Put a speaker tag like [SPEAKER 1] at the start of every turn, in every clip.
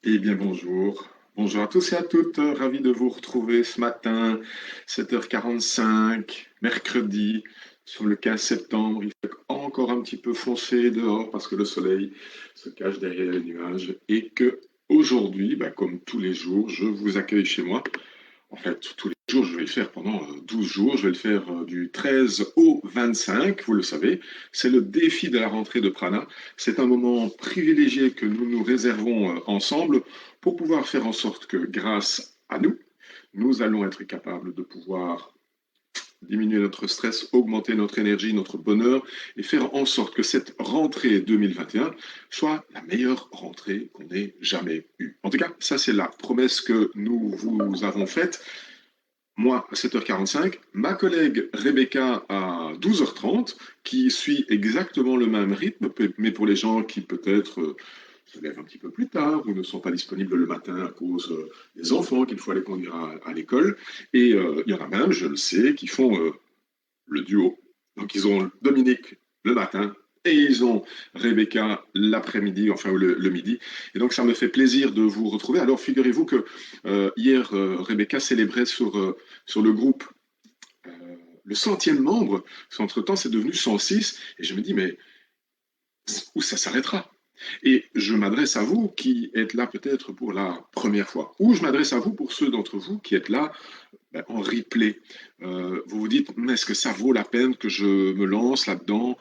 [SPEAKER 1] Eh bien, bonjour. Bonjour à tous et à toutes. Ravi de vous retrouver ce matin, 7h45, mercredi, sur le 15 septembre. Il fait encore un petit peu foncé dehors parce que le soleil se cache derrière les nuages et que aujourd'hui, comme tous les jours, je vous accueille chez moi. En fait, tous les jours, je vais le faire pendant 12 jours. Je vais le faire du 13 au 25, vous le savez. C'est le défi de la rentrée de Prana. C'est un moment privilégié que nous nous réservons ensemble pour pouvoir faire en sorte que grâce à nous, nous allons être capables de pouvoir diminuer notre stress, augmenter notre énergie, notre bonheur et faire en sorte que cette rentrée 2021 soit la meilleure rentrée qu'on ait jamais eue. En tout cas, ça c'est la promesse que nous vous avons faite, moi à 7h45, ma collègue Rebecca à 12h30, qui suit exactement le même rythme, mais pour les gens qui peut-être se lèvent un petit peu plus tard ou ne sont pas disponibles le matin à cause des enfants qu'il faut aller conduire à l'école. Et il y en a même, je le sais, qui font le duo. Donc ils ont Dominique le matin et ils ont Rebecca l'après-midi, enfin le midi. Et donc ça me fait plaisir de vous retrouver. Alors figurez-vous que hier, Rebecca célébrait sur le groupe euh, le centième membre. Entre-temps, c'est devenu 106. Et je me dis, mais où ça s'arrêtera? Et je m'adresse à vous qui êtes là peut-être pour la première fois, ou je m'adresse à vous pour ceux d'entre vous qui êtes là en replay. Vous vous dites, est-ce que ça vaut la peine que je me lance là-dedans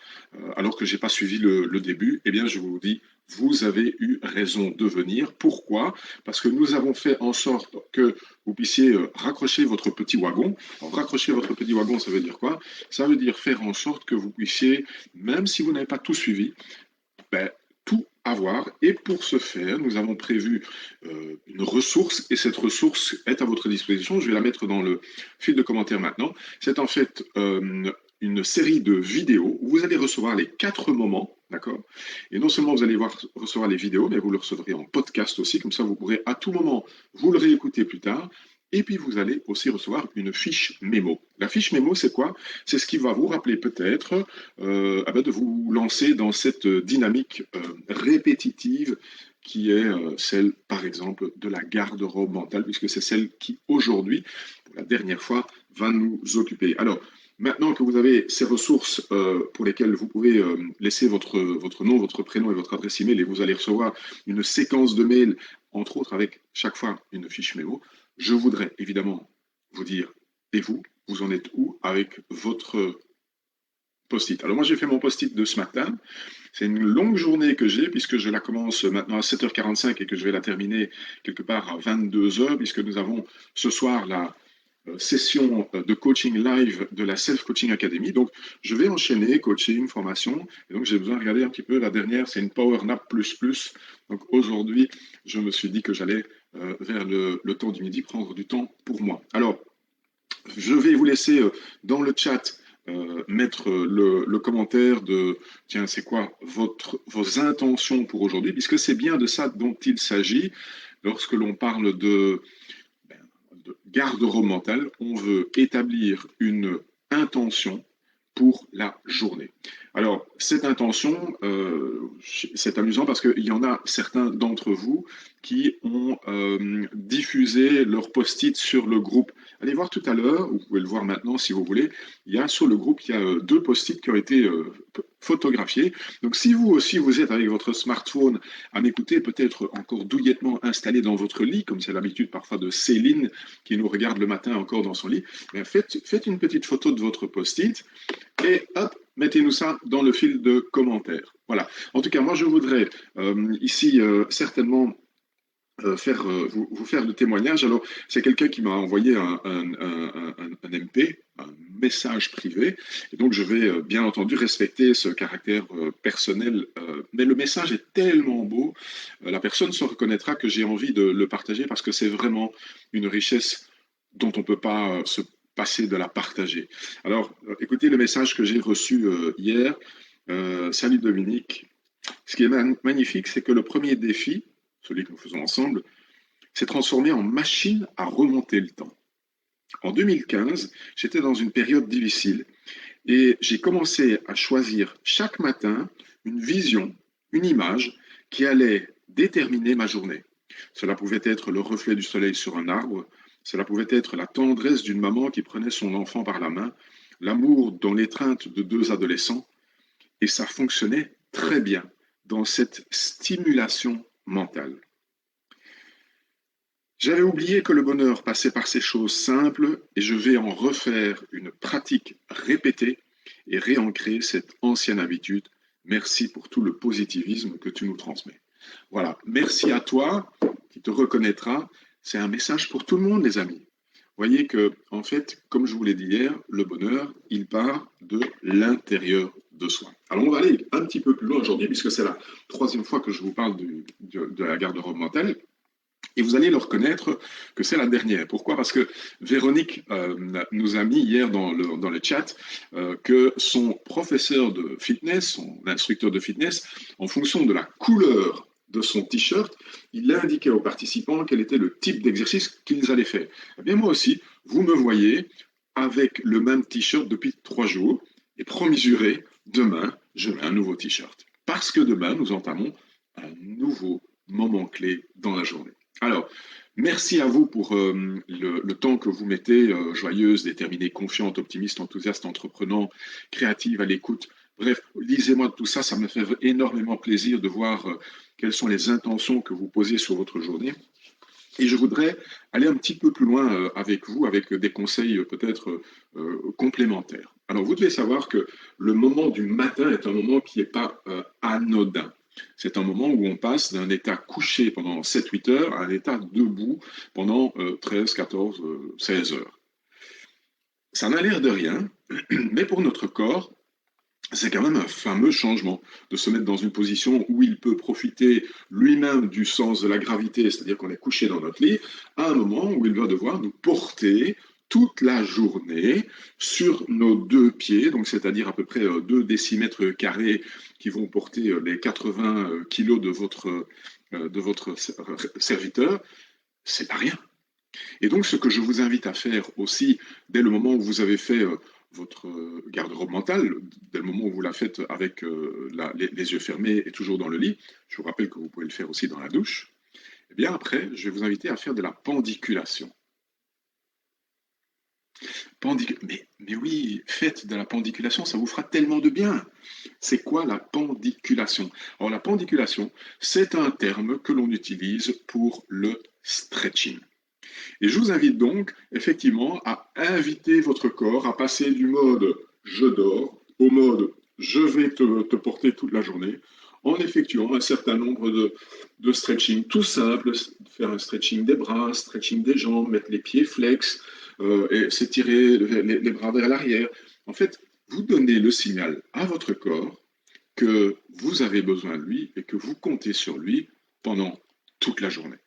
[SPEAKER 1] alors que je n'ai pas suivi le début? Eh bien, je vous dis, vous avez eu raison de venir. Pourquoi? Parce que nous avons fait en sorte que vous puissiez raccrocher votre petit wagon. Alors, raccrocher votre petit wagon, ça veut dire quoi? Ça veut dire faire en sorte que vous puissiez, même si vous n'avez pas tout suivi, ben, tout avoir. Et pour ce faire, nous avons prévu une ressource et cette ressource est à votre disposition. Je vais la mettre dans le fil de commentaires maintenant. C'est en fait une série de vidéos où vous allez recevoir les 4 moments, d'accord? Et non seulement vous allez recevoir les vidéos, mais vous le recevrez en podcast aussi, comme ça vous pourrez à tout moment vous le réécouter plus tard. Et puis vous allez aussi recevoir une fiche mémo. La fiche mémo, c'est quoi? C'est ce qui va vous rappeler peut-être de vous lancer dans cette dynamique répétitive qui est celle, par exemple, de la garde-robe mentale, puisque c'est celle qui, aujourd'hui, pour la dernière fois, va nous occuper. Alors, maintenant que vous avez ces ressources pour lesquelles vous pouvez laisser votre nom, votre prénom et votre adresse email, et vous allez recevoir une séquence de mails, entre autres avec chaque fois une fiche mémo, je voudrais évidemment vous dire, et vous, vous en êtes où avec votre post-it? Alors moi j'ai fait mon post-it de ce matin. C'est une longue journée que j'ai puisque je la commence maintenant à 7h45 et que je vais la terminer quelque part à 22h puisque nous avons ce soir la session de coaching live de la Self Coaching Academy. Donc je vais enchaîner coaching, formation et donc j'ai besoin de regarder un petit peu la dernière, c'est une Power Nap plus plus. Donc aujourd'hui je me suis dit que j'allais vers le temps du midi prendre du temps pour moi. Alors je vais vous laisser dans le chat mettre le commentaire de tiens, c'est quoi vos intentions pour aujourd'hui, puisque c'est bien de ça dont il s'agit lorsque l'on parle ben, de garde-robe mentale. On veut établir une intention pour la journée. Alors, cette intention, c'est amusant parce qu'il y en a certains d'entre vous qui ont diffusé leur post-it sur le groupe. Allez voir tout à l'heure, vous pouvez le voir maintenant si vous voulez, il y a sur le groupe, il y a 2 post-it qui ont été photographiés. Donc si vous aussi, vous êtes avec votre smartphone à m'écouter, peut-être encore douillettement installé dans votre lit, comme c'est l'habitude parfois de Céline qui nous regarde le matin encore dans son lit, bien faites une petite photo de votre post-it et hop, mettez-nous ça dans le fil de commentaires. Voilà. En tout cas, moi, je voudrais ici certainement vous faire le témoignage. Alors, c'est quelqu'un qui m'a envoyé un MP, un message privé, et donc je vais bien entendu respecter ce caractère personnel, mais le message est tellement beau, la personne se reconnaîtra que j'ai envie de le partager parce que c'est vraiment une richesse dont on ne peut pas se passer de la partager. Alors, écoutez le message que j'ai reçu hier. Salut Dominique. Ce qui est magnifique, c'est que le premier défi, celui que nous faisons ensemble, s'est transformé en machine à remonter le temps. En 2015, j'étais dans une période difficile et j'ai commencé à choisir chaque matin une vision, une image qui allait déterminer ma journée. Cela pouvait être le reflet du soleil sur un arbre, cela pouvait être la tendresse d'une maman qui prenait son enfant par la main, l'amour dans l'étreinte de deux adolescents, et ça fonctionnait très bien dans cette stimulation mentale. J'avais oublié que le bonheur passait par ces choses simples et je vais en refaire une pratique répétée et réancrer cette ancienne habitude. Merci pour tout le positivisme que tu nous transmets. Voilà, merci à toi qui te reconnaîtra. C'est un message pour tout le monde, les amis. Voyez que, en fait, comme je vous l'ai dit hier, le bonheur, il part de l'intérieur de soi. Alors, on va aller un petit peu plus loin aujourd'hui, puisque c'est la troisième fois que je vous parle de la garde-robe mentale. Et vous allez le reconnaître que c'est la dernière. Pourquoi? Parce que Véronique nous a mis hier dans le chat que son professeur de fitness, son instructeur de fitness, en fonction de la couleur de son t-shirt, il a indiqué aux participants quel était le type d'exercice qu'ils allaient faire. Eh bien, moi aussi, vous me voyez avec le même t-shirt depuis 3 jours et promis juré, demain, je mets un nouveau t-shirt. Parce que demain, nous entamons un nouveau moment clé dans la journée. Alors, merci à vous pour le temps que vous mettez, joyeuse, déterminée, confiante, optimiste, enthousiaste, entreprenant, créative, à l'écoute. Bref, lisez-moi de tout ça, ça me fait énormément plaisir de voir quelles sont les intentions que vous posez sur votre journée. Et je voudrais aller un petit peu plus loin avec vous, avec des conseils peut-être complémentaires. Alors, vous devez savoir que le moment du matin est un moment qui n'est pas anodin. C'est un moment où on passe d'un état couché pendant 7-8 heures à un état debout pendant 13, 14, 16 heures. Ça n'a l'air de rien, mais pour notre corps, c'est quand même un fameux changement de se mettre dans une position où il peut profiter lui-même du sens de la gravité, c'est-à-dire qu'on est couché dans notre lit, à un moment où il va devoir nous porter toute la journée sur nos deux pieds, donc c'est-à-dire à peu près 2 décimètres carrés qui vont porter les 80 kilos de votre serviteur, c'est pas rien. Et donc, ce que je vous invite à faire aussi, dès le moment où vous avez fait votre garde-robe mentale, dès le moment où vous la faites avec les yeux fermés et toujours dans le lit, je vous rappelle que vous pouvez le faire aussi dans la douche, eh bien après, je vais vous inviter à faire de la pendiculation. Mais oui, faites de la pendiculation, ça vous fera tellement de bien. C'est quoi la pendiculation? Alors la pendiculation, c'est un terme que l'on utilise pour le stretching. Et je vous invite donc effectivement à inviter votre corps à passer du mode je dors au mode je vais te porter toute la journée en effectuant un certain nombre de stretching tout simple, faire un stretching des bras, stretching des jambes, mettre les pieds flex et s'étirer les bras vers l'arrière. En fait, vous donnez le signal à votre corps que vous avez besoin de lui et que vous comptez sur lui pendant toute la journée.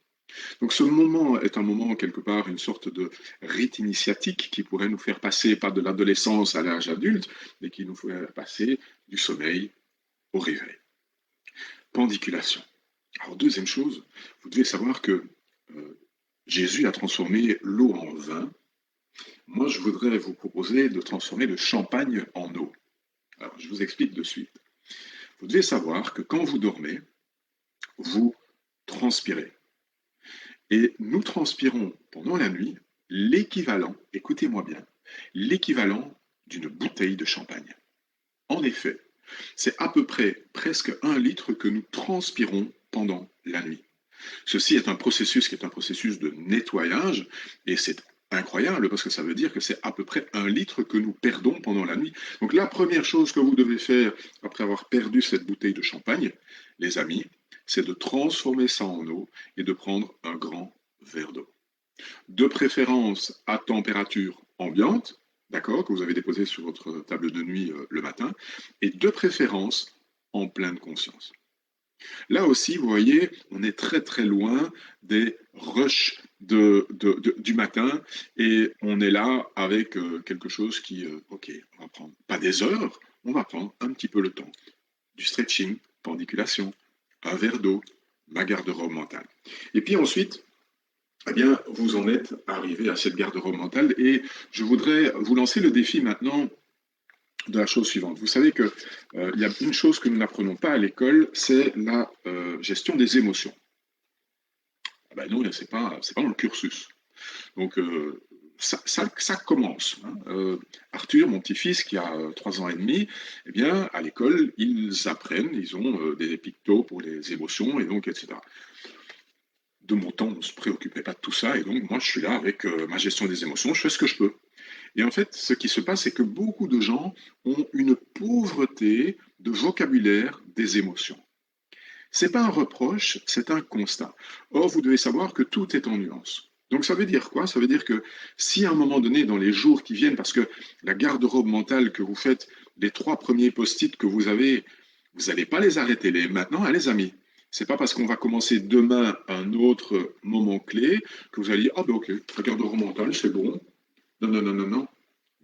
[SPEAKER 1] Donc ce moment est un moment, quelque part, une sorte de rite initiatique qui pourrait nous faire passer, pas de l'adolescence à l'âge adulte, mais qui nous ferait passer du sommeil au réveil. Pendiculation. Alors deuxième chose, vous devez savoir que Jésus a transformé l'eau en vin. Moi, je voudrais vous proposer de transformer le champagne en eau. Alors, je vous explique de suite. Vous devez savoir que quand vous dormez, vous transpirez. Et nous transpirons pendant la nuit l'équivalent, écoutez-moi bien, l'équivalent d'une bouteille de champagne. En effet, c'est à peu près presque 1 litre que nous transpirons pendant la nuit. Ceci est un processus qui est un processus de nettoyage et c'est incroyable parce que ça veut dire que c'est à peu près 1 litre que nous perdons pendant la nuit. Donc la première chose que vous devez faire après avoir perdu cette bouteille de champagne, les amis, c'est de transformer ça en eau et de prendre un grand verre d'eau. De préférence à température ambiante, d'accord, que vous avez déposé sur votre table de nuit le matin, et de préférence en pleine conscience. Là aussi, vous voyez, on est très très loin des rushs du matin et on est là avec quelque chose qui, ok, on va prendre pas des heures, on va prendre un petit peu le temps. Du stretching, pendiculation, un verre d'eau, ma garde-robe mentale. Et puis ensuite, eh bien, vous en êtes arrivé à cette garde-robe mentale et je voudrais vous lancer le défi maintenant de la chose suivante. Vous savez que il y a une chose que nous n'apprenons pas à l'école, c'est la gestion des émotions. Ah ben non, c'est pas dans le cursus. Donc, ça commence, hein. Arthur, mon petit-fils, qui a 3 ans et demi, eh bien, à l'école, ils apprennent, ils ont des pictos pour les émotions, et donc, etc. De mon temps, on ne se préoccupait pas de tout ça, et donc, moi, je suis là avec ma gestion des émotions, je fais ce que je peux. Et en fait, ce qui se passe, c'est que beaucoup de gens ont une pauvreté de vocabulaire des émotions. C'est pas un reproche, c'est un constat. Or, vous devez savoir que tout est en nuance. Donc ça veut dire quoi? Ça veut dire que si à un moment donné, dans les jours qui viennent, parce que la garde-robe mentale que vous faites, les 3 premiers post-it que vous avez, vous n'allez pas les arrêter les maintenant, hein, les amis. C'est pas parce qu'on va commencer demain un autre moment clé que vous allez dire, ah ben ok, la garde-robe mentale, c'est bon. Non, non, non, non, non.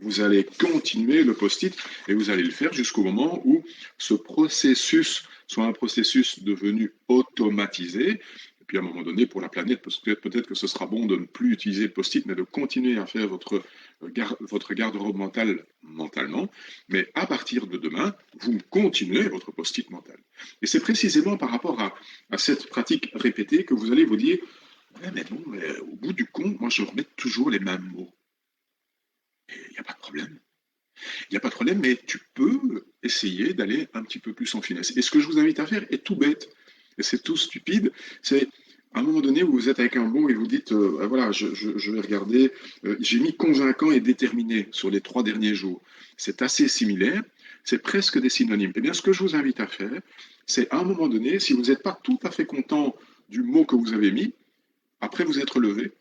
[SPEAKER 1] Vous allez continuer le post-it et vous allez le faire jusqu'au moment où ce processus soit un processus devenu automatisé. Et puis à un moment donné, pour la planète, peut-être que ce sera bon de ne plus utiliser le post-it, mais de continuer à faire votre garde-robe mentale mentalement. Mais à partir de demain, vous continuez votre post-it mental. Et c'est précisément par rapport à cette pratique répétée que vous allez vous dire, ouais, mais bon, mais au bout du compte, moi je remets toujours les mêmes mots. Il n'y a pas de problème. Il n'y a pas de problème, mais tu peux essayer d'aller un petit peu plus en finesse. Et ce que je vous invite à faire est tout bête, et c'est tout stupide, c'est à un moment donné où vous êtes avec un mot et vous dites, ah, voilà, je vais regarder, j'ai mis convaincant et déterminé sur les 3 derniers jours. C'est assez similaire, c'est presque des synonymes. Eh bien, ce que je vous invite à faire, c'est à un moment donné, si vous n'êtes pas tout à fait content du mot que vous avez mis, après vous être levé,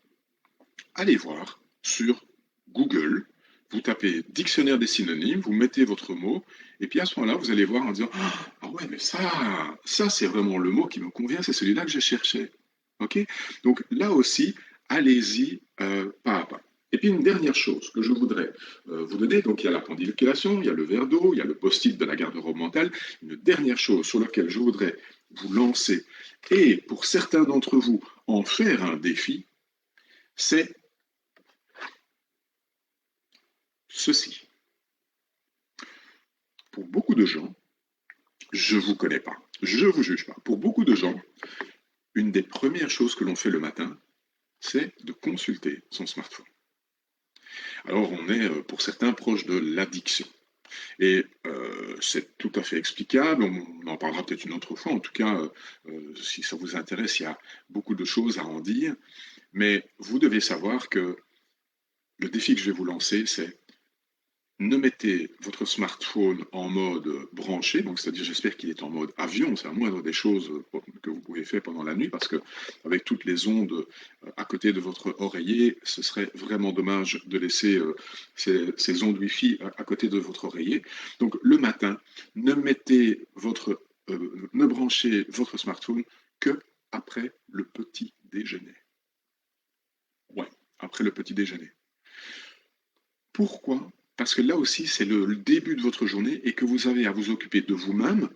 [SPEAKER 1] allez voir sur Google, vous tapez dictionnaire des synonymes, vous mettez votre mot, et puis à ce moment-là, vous allez voir en disant, ah ouais, mais ça c'est vraiment le mot qui me convient, c'est celui-là que je cherchais. Ok? Donc là aussi, allez-y pas à pas. Et puis une dernière chose que je voudrais vous donner, donc il y a la pendulation, il y a le verre d'eau, il y a le post-it de la garde-robe mentale. Une dernière chose sur laquelle je voudrais vous lancer, et pour certains d'entre vous en faire un défi, c'est ceci. Pour beaucoup de gens, je ne vous connais pas, je ne vous juge pas. Pour beaucoup de gens, une des premières choses que l'on fait le matin, c'est de consulter son smartphone. Alors on est pour certains proche de l'addiction. Et c'est tout à fait explicable, on en parlera peut-être une autre fois, en tout cas, si ça vous intéresse, il y a beaucoup de choses à en dire, mais vous devez savoir que le défi que je vais vous lancer, c'est ne mettez votre smartphone en mode branché, donc c'est-à-dire j'espère qu'il est en mode avion, c'est la moindre des choses que vous pouvez faire pendant la nuit, parce que avec toutes les ondes à côté de votre oreiller, ce serait vraiment dommage de laisser ces ondes Wi-Fi à côté de votre oreiller. Donc le matin, ne branchez votre smartphone que après le petit déjeuner. Ouais, après le petit déjeuner. Pourquoi? Parce que là aussi, c'est le début de votre journée et que vous avez à vous occuper de vous-même.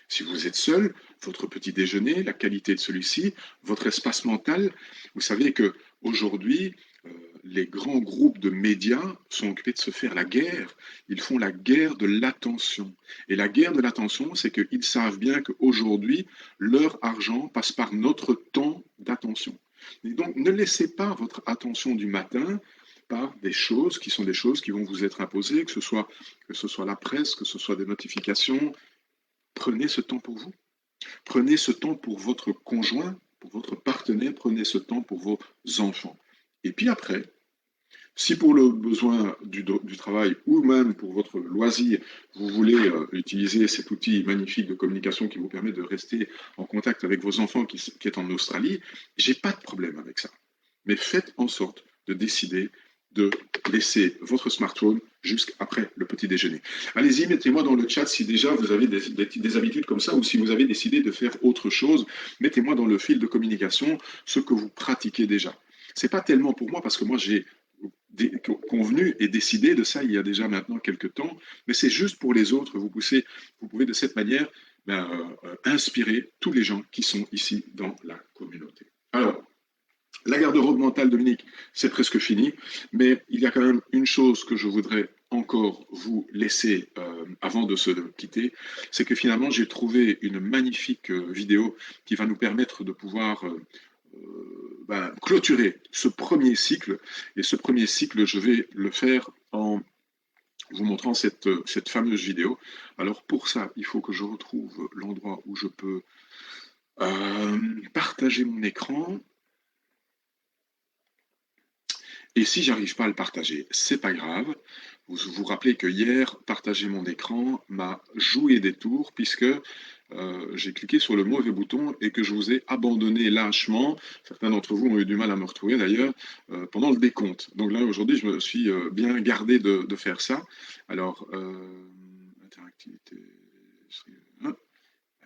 [SPEAKER 1] Si vous êtes seul, votre petit déjeuner, la qualité de celui-ci, votre espace mental. Vous savez que aujourd'hui, euh, les grands groupes de médias sont occupés de se faire la guerre. Ils font la guerre de l'attention. Et la guerre de l'attention, c'est qu'ils savent bien qu'aujourd'hui, leur argent passe par notre temps d'attention. Et donc, ne laissez pas votre attention du matin par des choses qui sont des choses qui vont vous être imposées, que ce soit la presse, que ce soit des notifications. Prenez ce temps pour vous. Prenez ce temps pour votre conjoint, pour votre partenaire, prenez ce temps pour vos enfants. Et puis après, si pour le besoin du travail ou même pour votre loisir, vous voulez utiliser cet outil magnifique de communication qui vous permet de rester en contact avec vos enfants qui est en Australie, j'ai pas de problème avec ça. Mais faites en sorte de décider de laisser votre smartphone jusqu'après le petit déjeuner. Allez-y, mettez-moi dans le chat si déjà vous avez des habitudes comme ça ou si vous avez décidé de faire autre chose. Mettez-moi dans le fil de communication ce que vous pratiquez déjà. C'est pas tellement pour moi parce que moi j'ai convenu et décidé de ça il y a déjà maintenant quelques temps, mais c'est juste pour les autres. Vous pouvez de cette manière inspirer tous les gens qui sont ici dans la communauté. Alors, la garde-robe mentale, Dominique, c'est presque fini, mais il y a quand même une chose que je voudrais encore vous laisser avant de se quitter, c'est que finalement j'ai trouvé une magnifique vidéo qui va nous permettre de pouvoir clôturer ce premier cycle. Et ce premier cycle, je vais le faire en vous montrant cette fameuse vidéo. Alors pour ça, il faut que je retrouve l'endroit où je peux partager mon écran. Et si j'arrive pas à le partager, c'est pas grave. Vous vous rappelez que hier, partager mon écran m'a joué des tours puisque j'ai cliqué sur le mauvais bouton et que je vous ai abandonné lâchement. Certains d'entre vous ont eu du mal à me retrouver d'ailleurs pendant le décompte. Donc là, aujourd'hui, je me suis bien gardé de faire ça. Alors, interactivité,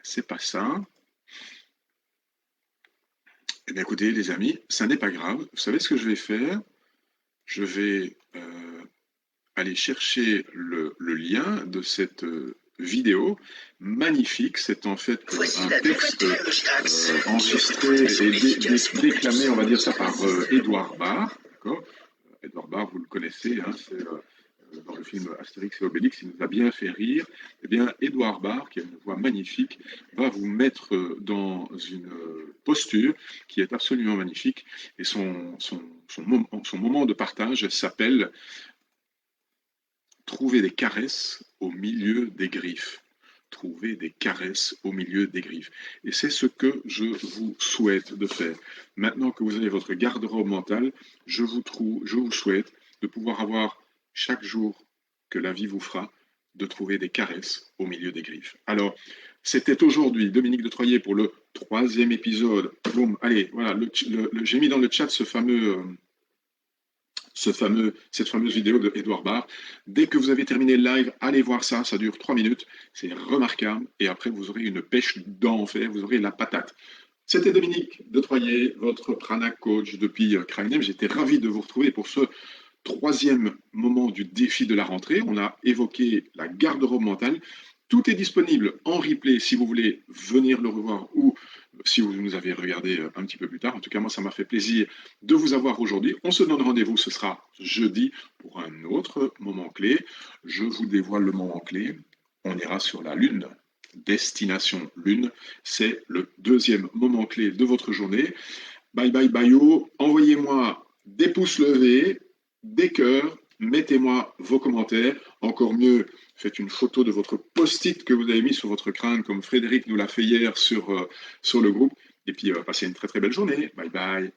[SPEAKER 1] c'est pas ça. Eh bien, écoutez, les amis, ça n'est pas grave. Vous savez ce que je vais faire? Je vais aller chercher le lien de cette vidéo magnifique. C'est en fait un texte enregistré et déclamé, on va dire ça, par Édouard Baird. D'accord. Édouard Baird, vous le connaissez, hein, c'est dans le film Astérix et Obélix, il nous a bien fait rire. Eh bien, Édouard Baird, qui a une voix magnifique, va vous mettre dans une posture qui est absolument magnifique. Et son moment de partage s'appelle Trouver des caresses au milieu des griffes. Trouver des caresses au milieu des griffes. Et c'est ce que je vous souhaite de faire. Maintenant que vous avez votre garde-robe mentale, je vous souhaite de pouvoir avoir chaque jour que la vie vous fera, de trouver des caresses au milieu des griffes. Alors, c'était aujourd'hui Dominique de Troyer pour le 3e épisode. Boum, allez, voilà, j'ai mis dans le chat cette fameuse vidéo de Edouard Baird. Dès que vous avez terminé le live, allez voir ça, ça dure 3 minutes, c'est remarquable, et après vous aurez une pêche d'enfer, vous aurez la patate. C'était Dominique de Troyer, votre prana coach depuis Krainem. J'étais ravi de vous retrouver pour ce 3e moment du défi de la rentrée. On a évoqué la garde-robe mentale. Tout est disponible en replay si vous voulez venir le revoir ou si vous nous avez regardé un petit peu plus tard. En tout cas, moi, ça m'a fait plaisir de vous avoir aujourd'hui. On se donne rendez-vous, ce sera jeudi pour un autre moment clé. Je vous dévoile le moment clé. On ira sur la Lune. Destination Lune, c'est le 2e moment clé de votre journée. Bye bye Bayo, envoyez-moi des pouces levés, des cœurs, mettez-moi vos commentaires. Encore mieux, faites une photo de votre post-it que vous avez mis sur votre crâne, comme Frédéric nous l'a fait hier sur le groupe. Et puis, passez une très très belle journée. Bye bye.